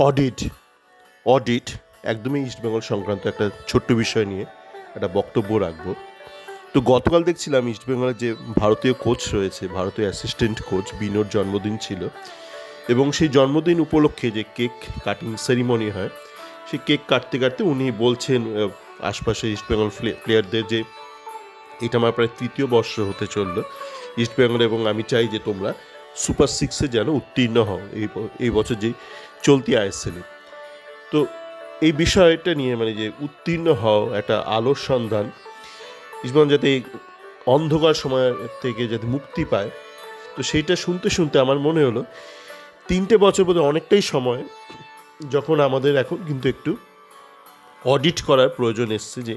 Audit audit একদমই ইস্টবেঙ্গল সংক্রান্ত একটা ছোট্ট বিষয় নিয়ে একটা বক্তব্য রাখবো। তো গতকাল দেখছিলাম ইস্টবেঙ্গলের যে ভারতীয় কোচ রয়েছে, ভারতীয় অ্যাসিস্ট্যান্ট কোচ বিনোর জন্মদিন ছিল, এবং সেই জন্মদিন উপলক্ষে যে কেক কাটিং সেরিমনি হয়, সেই কেক কাটতে কাটতে উনি বলছেন আশপাশে ইস্টবেঙ্গল প্লেয়ারদের যে এটা আমার প্রায় তৃতীয় বর্ষ হতে চললো ইস্টবেঙ্গল, এবং আমি চাই যে তোমরা সুপার সিক্সে যেন উত্তীর্ণ হও এই বছর যেই চলতি আইএসএলে। তো এই বিষয়টা নিয়ে মানে যে উত্তীর্ণ হও, একটা আলোর সন্ধান, ইস্টবেঙ্গল যাতে এই অন্ধকার সময় থেকে যাতে মুক্তি পায়, তো সেইটা শুনতে শুনতে আমার মনে হলো 3 বছর বোধ অনেকটাই সময়, যখন আমাদের এখন কিন্তু একটু অডিট করার প্রয়োজন এসছে। যে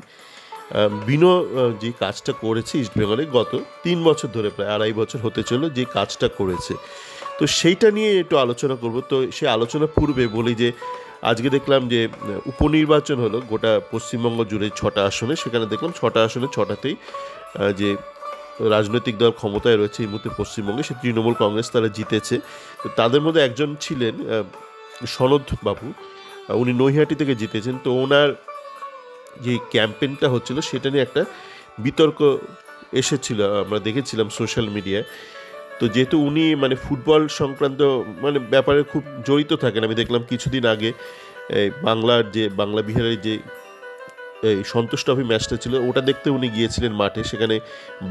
বিনো যে কাজটা করেছে ইস্টবেঙ্গলে গত 3 বছর ধরে, প্রায় 2.5 বছর হতে চলো যে কাজটা করেছে, তো সেইটা নিয়ে একটু আলোচনা করব। তো সেই আলোচনা পূর্বে বলি যে আজকে দেখলাম যে উপনির্বাচন হলো গোটা পশ্চিমবঙ্গ জুড়ে 6টা আসনে, সেখানে দেখলাম 6টা আসনে 6টাতেই যে রাজনৈতিক দল ক্ষমতায় রয়েছে এই মুহূর্তে পশ্চিমবঙ্গে, সে তৃণমূল কংগ্রেস, তারা জিতেছে। তো তাদের মধ্যে একজন ছিলেন সনদ বাবু, উনি নৈহাটি থেকে জিতেছেন। তো ওনার যে ক্যাম্পেইনটা হচ্ছিল সেটা নিয়ে একটা বিতর্ক এসেছিল, আমরা দেখেছিলাম সোশ্যাল মিডিয়ায়। তো যেহেতু উনি মানে ফুটবল সংক্রান্ত মানে ব্যাপারে খুব জড়িত থাকেন, আমি দেখলাম কিছুদিন আগে এই বাংলা বিহারের যে এই সন্তোষ ট্রফি ম্যাচটা ছিল, ওটা দেখতে উনি গিয়েছিলেন মাঠে, সেখানে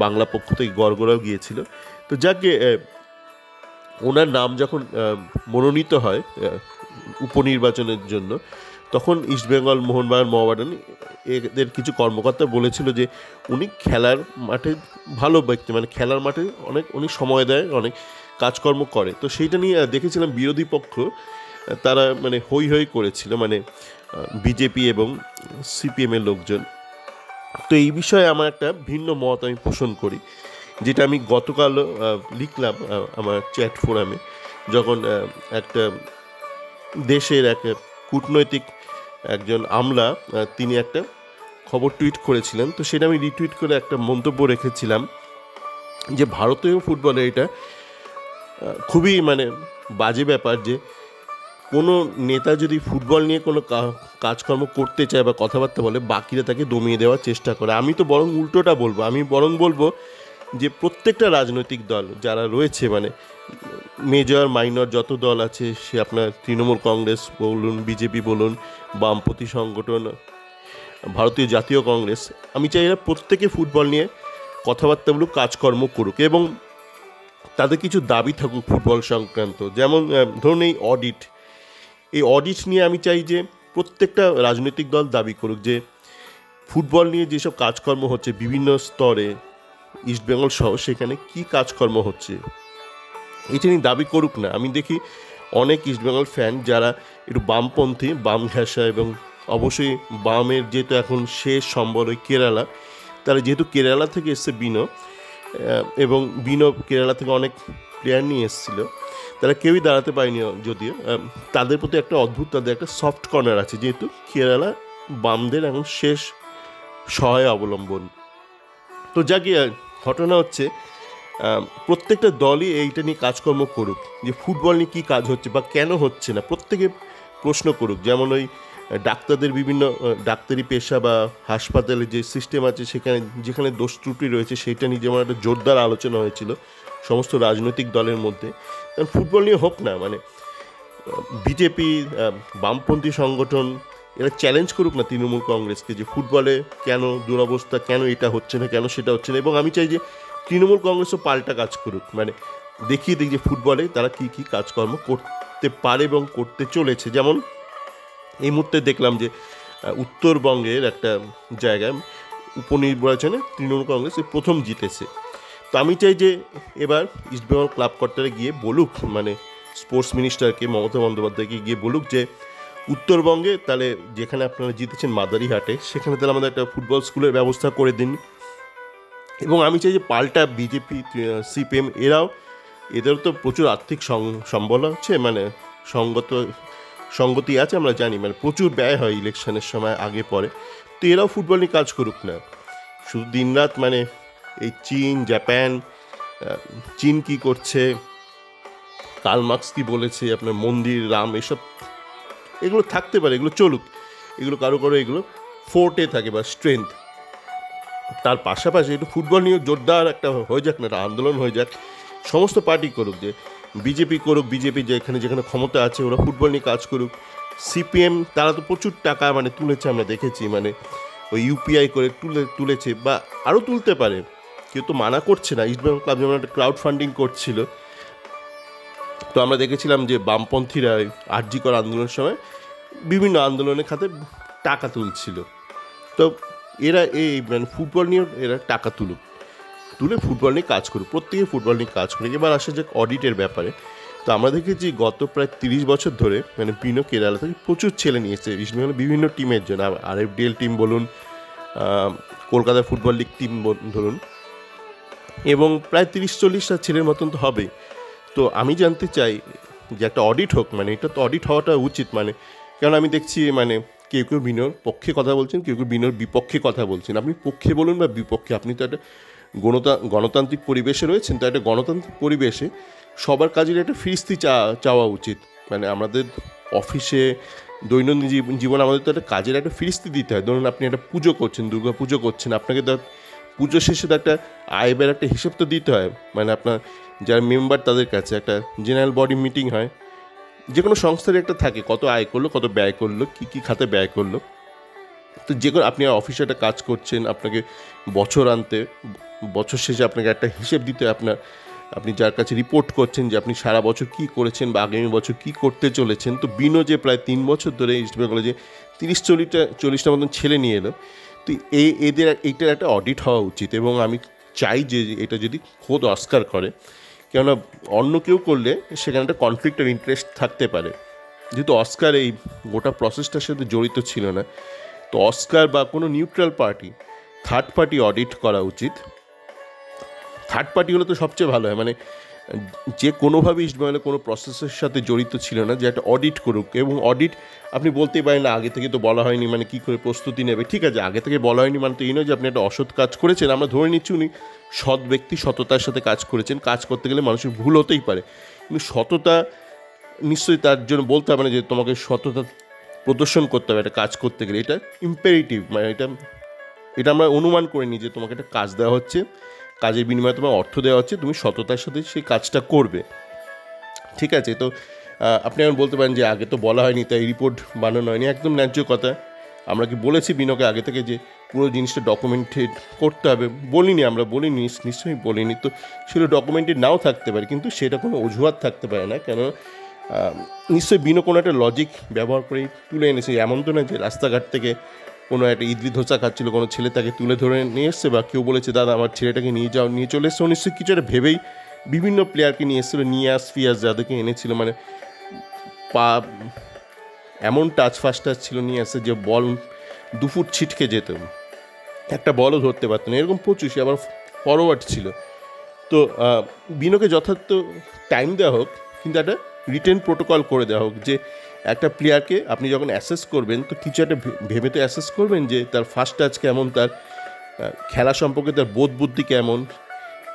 বাংলা পক্ষ থেকে গড়গড়াও গিয়েছিল। তো যাকে ওনার নাম যখন মনোনীত হয় উপনির্বাচনের জন্য, তখন ইস্টবেঙ্গল, মোহনবাগান, মোহামেডান এদের কিছু কর্মকর্তা বলেছিল যে উনি খেলার মাঠে ভালো ব্যক্তি, মানে খেলার মাঠে উনি সময় দেয়, অনেক কাজকর্ম করে। তো সেইটা নিয়ে দেখেছিলাম বিরোধী পক্ষ তারা মানে হই হই করেছিল, মানে বিজেপি এবং সিপিএমের লোকজন। তো এই বিষয়ে আমার একটা ভিন্ন মত আমি পোষণ করি, যেটা আমি গতকাল লিখলাম আমার চ্যাট ফোরামে, যখন একটা দেশের এক কূটনৈতিক একজন আমলা তিনি একটা খবর টুইট করেছিলেন। তো সেটা আমি রিটুইট করে একটা মন্তব্য রেখেছিলাম যে ভারতীয় ফুটবলে এটা খুবই মানে বাজে ব্যাপার যে কোনো নেতা যদি ফুটবল নিয়ে কোনো কাজকর্ম করতে চায় বা কথাবার্তা বলে, বাকিরা তাকে দমিয়ে দেওয়ার চেষ্টা করে। আমি তো বরং উল্টোটা বলবো, আমি বরং বলবো যে প্রত্যেকটা রাজনৈতিক দল যারা রয়েছে, মানে মেজর মাইনর যত দল আছে, সে আপনার তৃণমূল কংগ্রেস বলুন, বিজেপি বলুন, বামপন্থী সংগঠন, ভারতীয় জাতীয় কংগ্রেস, আমি চাই এরা প্রত্যেকে ফুটবল নিয়ে কথাবার্তা বলুক, কাজকর্ম করুক, এবং তাদের কিছু দাবি থাকুক ফুটবল সংক্রান্ত। যেমন ধরুন এই অডিট নিয়ে আমি চাই যে প্রত্যেকটা রাজনৈতিক দল দাবি করুক যে ফুটবল নিয়ে যেসব কাজকর্ম হচ্ছে বিভিন্ন স্তরে ইস্টবেঙ্গল সহ, সেখানে কি কাজকর্ম হচ্ছে এটা নিয়ে দাবি করুক না। আমি দেখি অনেক ইস্টবেঙ্গল ফ্যান যারা একটু বামপন্থী, বাম ঘেঁষা, এবং অবশ্যই বামের যেহেতু এখন শেষ সম্বল ওই কেরালা, তারা যেহেতু কেরালা থেকে এসছে এবং বিনো কেরালা থেকে অনেক প্লেয়ার নিয়ে এসেছিলো, তারা কেউই দাঁড়াতে পারেনি যদিও। তাদের প্রতি একটা অদ্ভুত, তাদের একটা সফট কর্নার আছে, যেহেতু কেরালা বামদের এখন শেষ সহায় অবলম্বন। তো যাকে ঘটনা হচ্ছে প্রত্যেকটা দলই এইটা নিয়ে কাজকর্ম করুক, যে ফুটবল নিয়ে কী কাজ হচ্ছে বা কেন হচ্ছে না, প্রত্যেকে প্রশ্ন করুক। যেমন ওই ডাক্তারদের বিভিন্ন ডাক্তারি পেশা বা হাসপাতালে যে সিস্টেম আছে, যেখানে দোষ ত্রুটি রয়েছে, সেইটা নিয়ে যেমন একটা জোরদার আলোচনা হয়েছিল সমস্ত রাজনৈতিক দলের মধ্যে। কারণ ফুটবল নিয়ে হোক না, মানে বিজেপি, বামপন্থী সংগঠন, এরা চ্যালেঞ্জ করুক না তৃণমূল কংগ্রেসকে যে ফুটবলে কেন দুরবস্থা, কেন এটা হচ্ছে না, কেন সেটা হচ্ছে না। এবং আমি চাই যে তৃণমূল কংগ্রেসও পাল্টা কাজ করুক, মানে দেখিয়ে দিক যে ফুটবলে তারা কী কী কাজকর্ম করতে পারে এবং করতে চলেছে। যেমন এই মুহূর্তে দেখলাম যে উত্তরবঙ্গের একটা জায়গায় উপনির্বাচনে তৃণমূল কংগ্রেস প্রথম জিতেছে। তো আমি চাই যে এবার ইস্টবেঙ্গল ক্লাব কর্তারা গিয়ে বলুক, মানে স্পোর্টস মিনিস্টারকে, মমতা বন্দ্যোপাধ্যায়কে গিয়ে বলুক যে উত্তরবঙ্গে তাহলে যেখানে আপনারা জিতেছেন মাদারিহাটে, সেখানে তাহলে আমাদের একটা ফুটবল স্কুলের ব্যবস্থা করে দিন। এবং আমি চাই যে পাল্টা বিজেপি, সিপিএম, এদেরও তো প্রচুর আর্থিক সম্বল আছে, মানে সঙ্গতি আছে, আমরা জানি, মানে প্রচুর ব্যয় হয় ইলেকশনের সময় আগে পরে। তো এরাও ফুটবল নিয়ে কাজ করুক না, শুধু দিনরাত মানে এই চীন, জাপান, চীন কি করছে, কার্ল মার্কস কী বলেছে, আপনার মন্দির, রাম, এসব এগুলো থাকতে পারে, এগুলো চলুক, এগুলো কারো কারো এগুলো ফোর্টে থাকে বা স্ট্রেংথ। তার পাশাপাশি একটু ফুটবল নিয়ে জোরদার একটা হয়ে যাক না, একটা আন্দোলন হয়ে যাক, সমস্ত পার্টি করুক, যে বিজেপি করুক, বিজেপি যেখানে যেখানে ক্ষমতা আছে ওরা ফুটবল নিয়ে কাজ করুক। সিপিএম তারা তো প্রচুর টাকা মানে তুলেছে, আমরা দেখেছি, মানে ওই ইউপিআই করে তুলেছে বা আরও তুলতে পারে, কেউ তো মানা করছে না। ইস্টবেঙ্গল ক্লাব যেমন একটা ক্রাউড ফান্ডিং করছিল, তো আমরা দেখেছিলাম যে বামপন্থীরা আরজি কর আন্দোলনের সময় বিভিন্ন আন্দোলনের খাতে টাকা তুলছিল। তো এরা এই মানে ফুটবল নিয়ে এরা টাকা তুলে ফুটবল নিয়ে কাজ করুক, প্রত্যেকে ফুটবল নিয়ে কাজ করুক। এবার আসা যাক অডিটের ব্যাপারে। তো আমরা দেখেছি গত প্রায় 30 বছর ধরে মানে বিনো কেরালা থেকে প্রচুর ছেলে নিয়ে এসেছে ইস্টবেঙ্গল বিভিন্ন টিমের জন্য, আরএফডিএল টিম বলুন, কলকাতা ফুটবল লিগ টিম ধরুন, এবং প্রায় 30-40টা ছেলের মতন তো হবেই। তো আমি জানতে চাই যে একটা অডিট হোক, মানে এটা তো অডিট হওয়াটা উচিত, মানে কারণ আমি দেখছি মানে কেউ কেউ বিনোর পক্ষে কথা বলছেন, কেউ কেউ বিনোর বিপক্ষে কথা বলছেন। আপনি পক্ষে বলুন বা বিপক্ষে, আপনি তো একটা গণতান্ত্রিক পরিবেশে রয়েছেন, তো একটা গণতান্ত্রিক পরিবেশে সবার কাজের একটা ফিরিস্তি চাওয়া উচিত। মানে আমাদের অফিসে দৈনন্দিন জীবন আমাদের তো একটা কাজের একটা ফিরিস্তি দিতে হয়। ধরুন আপনি একটা পুজো করছেন, দুর্গা পুজো করছেন, আপনাকে তো পুজো শেষে তো একটা আয় ব্যয়ের একটা হিসেব তো দিতে হয়। মানে আপনার যারা মেম্বার তাদের কাছে একটা জেনারেল বডি মিটিং হয়, যে কোনো সংস্থার একটা থাকে, কত আয় করলো, কত ব্যয় করলো, কী খাতে ব্যয় করলো। তো যে কোনো আপনি অফিসে একটা কাজ করছেন, আপনাকে বছর শেষে আপনাকে একটা হিসেব দিতে হয় আপনি যার কাছে রিপোর্ট করছেন যে আপনি সারা বছর কী করেছেন বা আগামী বছর কী করতে চলেছেন। তো বিনো যে প্রায় 3 বছর ধরে ইস্টবেঙ্গলে যে 30-40টা মতন ছেলে নিয়ে এলো, তো এইটার একটা অডিট হওয়া উচিত। এবং আমি চাই যে এটা যদি খোদ অস্কার করে, কেননা অন্য কেউ করলে সেখানে একটা কনফ্লিক্ট অফ ইন্টারেস্ট থাকতে পারে। যেহেতু অস্কার এই গোটা প্রসেসটার সাথে জড়িত ছিল না, তো অস্কার বা কোনো neutral party, third party audit করা উচিত। থার্ড পার্টি হলে তো সবচেয়ে ভালো হয়, মানে যে কোনোভাবে ইস্টবেঙ্গলে কোনো প্রসেসের সাথে জড়িত ছিল না, যে একটা অডিট করুক। এবং অডিট আপনি বলতেই পারেন না আগে থেকে তো বলা হয়নি, মানে কী করে প্রস্তুতি নেবে। ঠিক আছে, আগে থেকে বলা হয়নি মানে তো এই নয় যে আপনি একটা অসৎ কাজ করেছেন। আমরা ধরে নিচ্ছি উনি সৎ ব্যক্তি, সততার সাথে কাজ করেছেন। কাজ করতে গেলে মানুষের ভুল হতেই পারে, কিন্তু সততা নিশ্চয়ই তার জন্য বলতে হবে না যে তোমাকে সততা প্রদর্শন করতে হবে একটা কাজ করতে গেলে। এটা ইম্পেরেটিভ, মানে এটা আমরা অনুমান করে নিই যে তোমাকে একটা কাজ দেওয়া হচ্ছে, কাজের বিনিময়ে তোমার অর্থ দেওয়া হচ্ছে, তুমি সততার সাথে সেই কাজটা করবে। ঠিক আছে, তো আপনি এখন বলতে পারেন যে আগে তো বলা হয়নি তাই রিপোর্ট বানানো হয়নি। একদম ন্যায্য কথা। আমরা কি বলেছি বিনোকে আগে থেকে যে পুরো জিনিসটা ডকুমেন্টেড করতে হবে? আমরা বলিনি, নিশ্চয়ই বলিনি। তো সেগুলো ডকুমেন্টেড নাও থাকতে পারে, কিন্তু সেটা কোনো অজুহাত থাকতে পারে না। কেন নিশ্চয়ই বিনো কোনো একটা লজিক ব্যবহার করেই তুলে এনেছে। এমন তো না যে রাস্তাঘাট থেকে কোনো একটা ইডলি ধোসা খাচ্ছিল, কোনো ছেলে তাকে তুলে ধরে নিয়ে এসছে, বা কেউ বলেছে দাদা আমার ছেলেটাকে নিয়ে চলে এসছে। নিশ্চয়ই কিছু একটা ভেবেই বিভিন্ন প্লেয়ারকে নিয়ে এসেছিলো, নিয়াস ফিয়াস যাদেরকে এনেছিল, মানে পা এমন টাচ ছিল নিয়ে আসছে যে বল 2 ফুট ছিটকে যেত, একটা বলও ধরতে পারতো না, এরকম প্রচুর। সে আবার ফরওয়ার্ড ছিল। তো বিনোকে যথার্থ টাইম দেওয়া হোক, কিন্তু একটা রিটেন প্রোটোকল করে দেওয়া হোক যে একটা প্লেয়ারকে আপনি যখন অ্যাসেস করবেন তো কিছু একটা ভেবে তো অ্যাসেস করবেন যে তার ফার্স্ট টাচ কেমন, তার খেলা সম্পর্কে তার বোধ বুদ্ধি কেমন,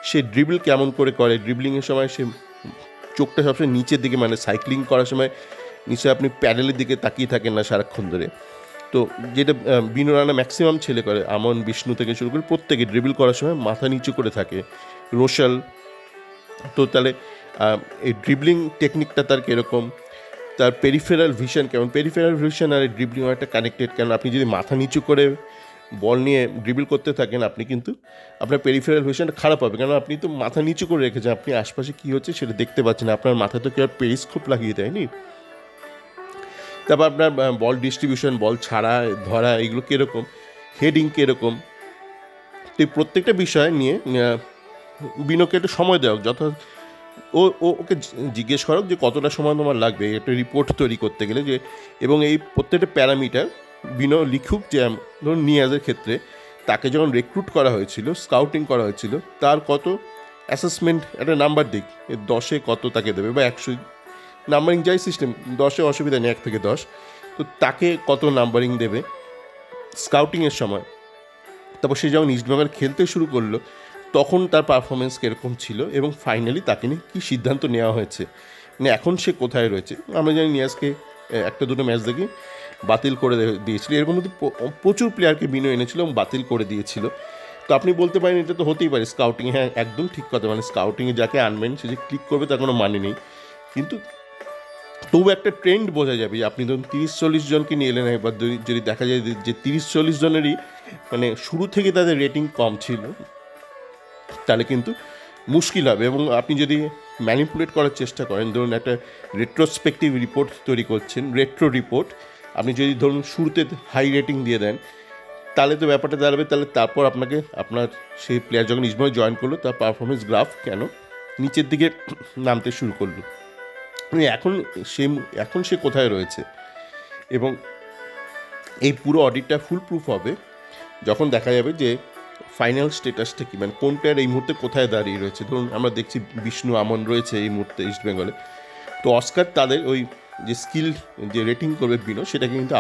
সে ড্রিবল কেমন করে ড্রিবলিংয়ের সময় সে চোখটা সবসময় নিচের দিকে, মানে সাইক্লিং করার সময় নিশ্চয়ই আপনি প্যাডেলের দিকে তাকিয়ে থাকেন না সারাক্ষণ ধরে। তো যেটা বিনো রানা ম্যাক্সিমাম ছেলে করে, আমন বিষ্ণু থেকে শুরু করে প্রত্যেকে ড্রিবল করার সময় মাথা নিচু করে থাকে, রোশাল। তো তাহলে এই ড্রিবলিং টেকনিকটা তার কীরকম, তার পেরিফেরাল ভিশন কেমন, পেরিফেরাল ভিশন আর ড্রিবলিং একটা কানেক্টেড। কেন আপনি যদি মাথা নিচু করে বল নিয়ে ড্রিবল করতে থাকেন, আপনি কিন্তু আপনার পেরিফেরাল ভিশনটা খারাপ হবে, কারণ আপনি তো মাথা নিচু করে রেখেছেন, আপনি আশপাশে কী হচ্ছে সেটা দেখতে পাচ্ছেন। আপনার মাথায় তো কেউ আর পেরিস্কোপ লাগিয়ে দেয়নি। তারপর আপনার বল ডিস্ট্রিবিউশন, বল ছাড়া ধরা, এগুলো কীরকম, হেডিং কীরকম, তো এই প্রত্যেকটা বিষয় নিয়ে বিনোকে একটু সময় দেওয়া যথা ওকে জিজ্ঞেস করো যে কতটা সময় তোমার লাগবে একটা রিপোর্ট তৈরি করতে গেলে, যে এবং এই প্রত্যেকটা প্যারামিটার বিনো লিখুক। যে ধরুন নিয়াজের ক্ষেত্রে তাকে যখন রিক্রুট করা হয়েছিল, স্কাউটিং করা হয়েছিল, তার কত অ্যাসেসমেন্ট একটা নাম্বার দিক, 10-এ কত তাকে দেবে, বা 100 নাম্বারিং যাই সিস্টেম, 10-এ অসুবিধা নেই, 1 থেকে 10, তো তাকে কত নাম্বারিং দেবে স্কাউটিংয়ের সময়। তারপর সে যখন ইস্টবেঙ্গল খেলতে শুরু করলো তখন তার পারফরমেন্স কীরকম ছিল, এবং ফাইনালি তাকে নিয়ে কী সিদ্ধান্ত নেওয়া হয়েছে, মানে এখন সে কোথায় রয়েছে। আমরা জানি নিয়াজকে একটা দুটো ম্যাচ দেখি বাতিল করে দিয়েছিল। এরকম মধ্যে প্রচুর প্লেয়ারকে বিনো এনেছিল এবং বাতিল করে দিয়েছিল। তো আপনি বলতে পারেন এটা তো হতেই পারে স্কাউটিং, হ্যাঁ একদম ঠিক কথা, মানে স্কাউটিংয়ে যাকে আনবেন সে যে ক্লিক করবে তার কোনো মানে নেই, কিন্তু তবু একটা ট্রেন্ড বোঝা যাবে যে আপনি ধরুন 30-40 জনকে নিয়ে এলেন, এবার যদি দেখা যায় যে 30-40 জনেরই মানে শুরু থেকে তাদের রেটিং কম ছিল, তাহলে কিন্তু মুশকিল হবে। এবং আপনি যদি ম্যানিপুলেট করার চেষ্টা করেন, ধরুন একটা রেট্রোস্পেক্টিভ রিপোর্ট তৈরি করছেন, রেট্রো রিপোর্ট, আপনি যদি ধরুন শুরুতে হাই রেটিং দিয়ে দেন, তাহলে তো ব্যাপারটা দাঁড়াবে তাহলে তারপর আপনার সেই প্লেয়ার যখন ইস্টবেঙ্গল জয়েন করলো তার পারফরমেন্স গ্রাফ কেন নিচের দিকে নামতে শুরু করলো, এখন সে কোথায় রয়েছে। এবং এই পুরো অডিটটা ফুল প্রুফ হবে যখন দেখা যাবে যে ফাইনাল স্টেটাসটা কী, মানে কোন প্লেয়ার এই মুহূর্তে কোথায় দাঁড়িয়ে রয়েছে। ধরুন আমরা দেখছি বিষ্ণু আমন রয়েছে এই মুহূর্তে ইস্টবেঙ্গলে, তো অস্কার তাদের ওই যে স্কিল যে রেটিং করবে বিনো, সেটাকে কিন্তু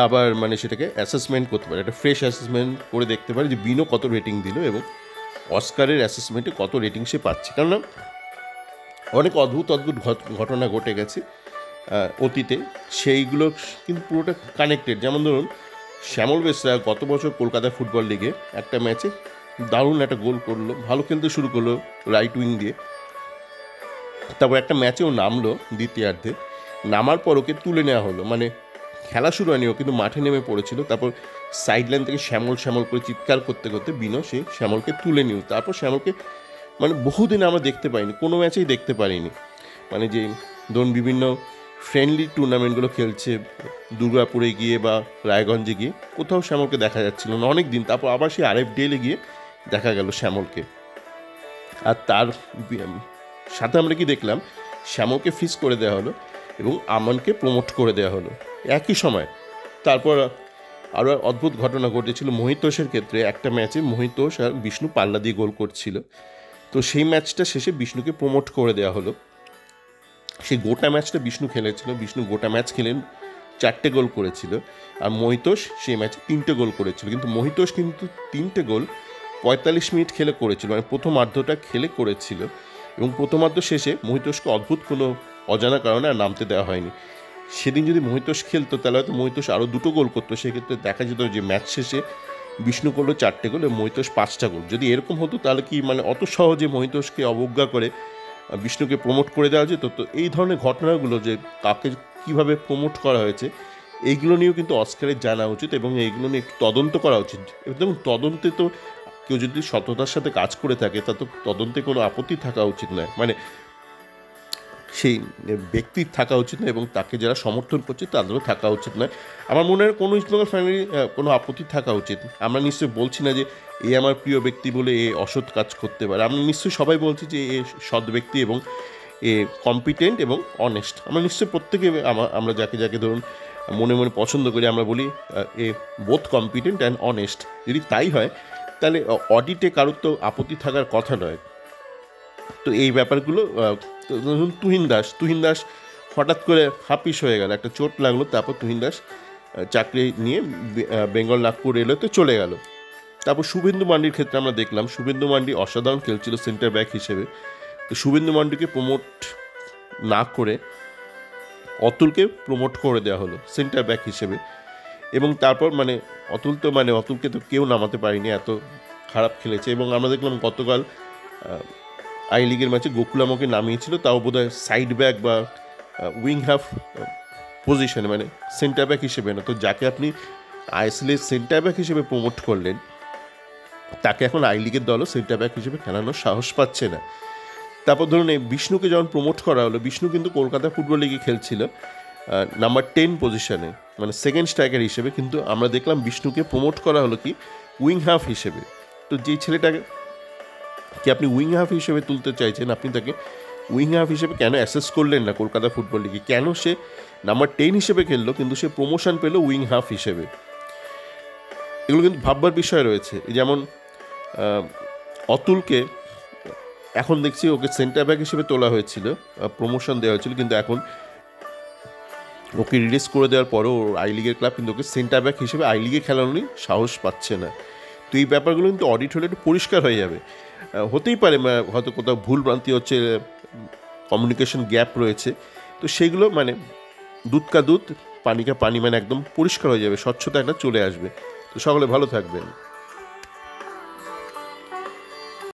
আবার মানে সেটাকে অ্যাসেসমেন্ট করতে পারে, একটা ফ্রেশ অ্যাসেসমেন্ট করে দেখতে পারে যে বিনো কত রেটিং দিল এবং অস্কারের অ্যাসেসমেন্টে কত রেটিং সে পাচ্ছে। কেননা অনেক অদ্ভুত ঘটনা ঘটে গেছে অতীতে, সেইগুলো কিন্তু পুরোটা কানেক্টেড। যেমন ধরুন শ্যামল বেসরা গত বছর কলকাতা ফুটবল লিগে একটা ম্যাচে দারুণ একটা গোল করলো, ভালো খেলতে শুরু করলো রাইট উইং দিয়ে, তারপর একটা ম্যাচেও নামলো দ্বিতীয়ার্ধে, নামার পর ওকে তুলে নেওয়া হলো, মানে খেলা শুরু হয়নি, ও কিন্তু মাঠে নেমে পড়েছিল, তারপর সাইড লাইন থেকে শ্যামল করে চিৎকার করতে করতে বিনো সেই শ্যামলকে তুলে নিল। তারপর শ্যামলকে মানে বহুদিন আমরা দেখতে পাইনি, কোনো ম্যাচেই দেখতে পারিনি, মানে যে ধরুন বিভিন্ন ফ্রেন্ডলি টুর্নামেন্টগুলো খেলছে দুর্গাপুরে গিয়ে বা রায়গঞ্জে গিয়ে, কোথাও শ্যামলকে দেখা যাচ্ছিল না অনেক দিন, তারপর আবার সেই RFDL-এ গিয়ে দেখা গেল শ্যামলকে। আর তার সাথে আমরা কি দেখলাম, শ্যামলকে ফিক্স করে দেওয়া হলো এবং আমনকে প্রমোট করে দেওয়া হলো একই সময়। তারপর আরও অদ্ভুত ঘটনা ঘটেছিল মহিতোষের ক্ষেত্রে, একটা ম্যাচে মহিতোষ আর বিষ্ণু পাল্লা দিয়ে গোল করছিল, তো সেই ম্যাচটা শেষে বিষ্ণুকে প্রমোট করে দেওয়া হলো। সেই গোটা ম্যাচটা বিষ্ণু খেলেছিল, বিষ্ণু গোটা ম্যাচ খেলেন 4টে গোল করেছিল, আর মহিতোষ সেই ম্যাচে 3টে গোল করেছিল। কিন্তু মহিতোষ কিন্তু 3টে গোল 45 মিনিট খেলে করেছিল, মানে প্রথমার্ধটা খেলে করেছিল, এবং প্রথমার্ধ শেষে মহিতোষকে অদ্ভুত কোনো অজানা কারণে আর নামতে দেওয়া হয়নি। সেদিন যদি মহিতোষ খেলতো তাহলে হয়তো মহিতোষ আরও 2টো গোল করতো, সেক্ষেত্রে দেখা যেত যে ম্যাচ শেষে বিষ্ণু করলো 4টে গোল এবং মহিতোষ 5টা গোল। যদি এরকম হতো তাহলে কি মানে অত সহজে মহিতোষকে অবজ্ঞা করে বিষ্ণুকে প্রমোট করে দেওয়া যেত? তো এই ধরনের ঘটনাগুলো যে কাকে কীভাবে প্রমোট করা হয়েছে এইগুলো নিয়েও কিন্তু অস্কারের জানা উচিত এবং এইগুলো নিয়ে একটু তদন্ত করা উচিত। এবং তদন্তে তো কেউ যদি সততার সাথে কাজ করে থাকে তা তো তদন্তে কোনো আপত্তি থাকা উচিত নয়, মানে সেই ব্যক্তির থাকা উচিত নয় এবং তাকে যারা সমর্থন করছে তাদেরও থাকা উচিত নয়। আমার মনে হয় কোনো ইস্টবেঙ্গল ফ্যামিলি কোনো আপত্তি থাকা উচিত। আমরা নিশ্চয়ই বলছি না যে এ আমার প্রিয় ব্যক্তি বলে এ অসৎ কাজ করতে পারে, আমরা নিশ্চয়ই সবাই বলছি যে এ সৎ ব্যক্তি এবং এ কম্পিটেন্ট এবং অনেস্ট। আমরা নিশ্চয়ই প্রত্যেকে আমরা যাকে ধরুন মনে মনে পছন্দ করি আমরা বলি এ বোথ কম্পিটেন্ট অ্যান্ড অনেস্ট। যদি তাই হয় তাহলে অডিটে কারোর তো আপত্তি থাকার কথা নয়। তো এই ব্যাপারগুলো ধরুন তুহিন দাস হঠাৎ করে হাপিস হয়ে গেল, একটা চোট লাগলো, তারপর তুহিন দাস চাকরি নিয়ে বেঙ্গল নাগপুর রেলওয়েতে চলে গেল। তারপর শুভেন্দু মান্ডির ক্ষেত্রে আমরা দেখলাম শুভেন্দু মান্ডি অসাধারণ খেলছিল সেন্টার ব্যাক হিসেবে, তো শুভেন্দু মান্ডিকে প্রমোট না করে অতুলকে প্রমোট করে দেওয়া হলো সেন্টার ব্যাক হিসেবে। এবং তারপর অতুলকে তো কেউ নামাতে পারেনি, এত খারাপ খেলেছে। এবং আমরা দেখলাম গতকাল আই লিগের ম্যাচে গোকুলামকে নামিয়েছিল, তাও বোধহয় সাইড ব্যাক বা উইং হাফ পজিশনে, মানে সেন্টার ব্যাক হিসেবে না। তো যাকে আপনি ISL সেন্টার ব্যাক হিসেবে প্রমোট করলেন তাকে এখন আই লিগের দলও সেন্টার ব্যাক হিসেবে খেলানোর সাহস পাচ্ছে না। তারপর ধরুন এই বিষ্ণুকে যখন প্রমোট করা হলো, বিষ্ণু কিন্তু কলকাতা ফুটবল লিগে খেলছিল নাম্বার 10 পজিশনে, মানে সেকেন্ড স্ট্রাইকার হিসেবে, কিন্তু আমরা দেখলাম বিষ্ণুকে প্রমোট করা হলো কি উইং হাফ হিসেবে। তো যেই ছেলেটাকে কি আপনি উইং হাফ হিসেবে তুলতে চাইছেন, আপনি তাকে উইং হাফ হিসেবে কেন অ্যাসেস করলেন না কলকাতা ফুটবল লিগে? কেন সে নাম্বার 10 হিসেবে খেললো কিন্তু সে প্রমোশন পেল উইং হাফ হিসেবে? এগুলো কিন্তু ভাববার বিষয় রয়েছে। যেমন অতুলকে এখন দেখছি ওকে সেন্টার ব্যাক হিসেবে তোলা হয়েছিল, প্রমোশন দেওয়া হয়েছিল, কিন্তু এখন ওকে রিলিজ করে দেওয়ার পরও ওর আই লিগের ক্লাব কিন্তু ওকে সেন্টার ব্যাক হিসেবে আই লিগে খেলানোরই সাহস পাচ্ছে না। তো এই ব্যাপারগুলো কিন্তু অডিট হলে একটু পরিষ্কার হয়ে যাবে। হতেই পারে হয়তো কোথাও ভুল ভ্রান্তি হচ্ছে, কমিউনিকেশন গ্যাপ রয়েছে, তো সেইগুলো মানে দুধ কা দুধ পানি কা পানি, মানে একদম পরিষ্কার হয়ে যাবে, স্বচ্ছতা একটা চলে আসবে। তো সকলে ভালো থাকবেন।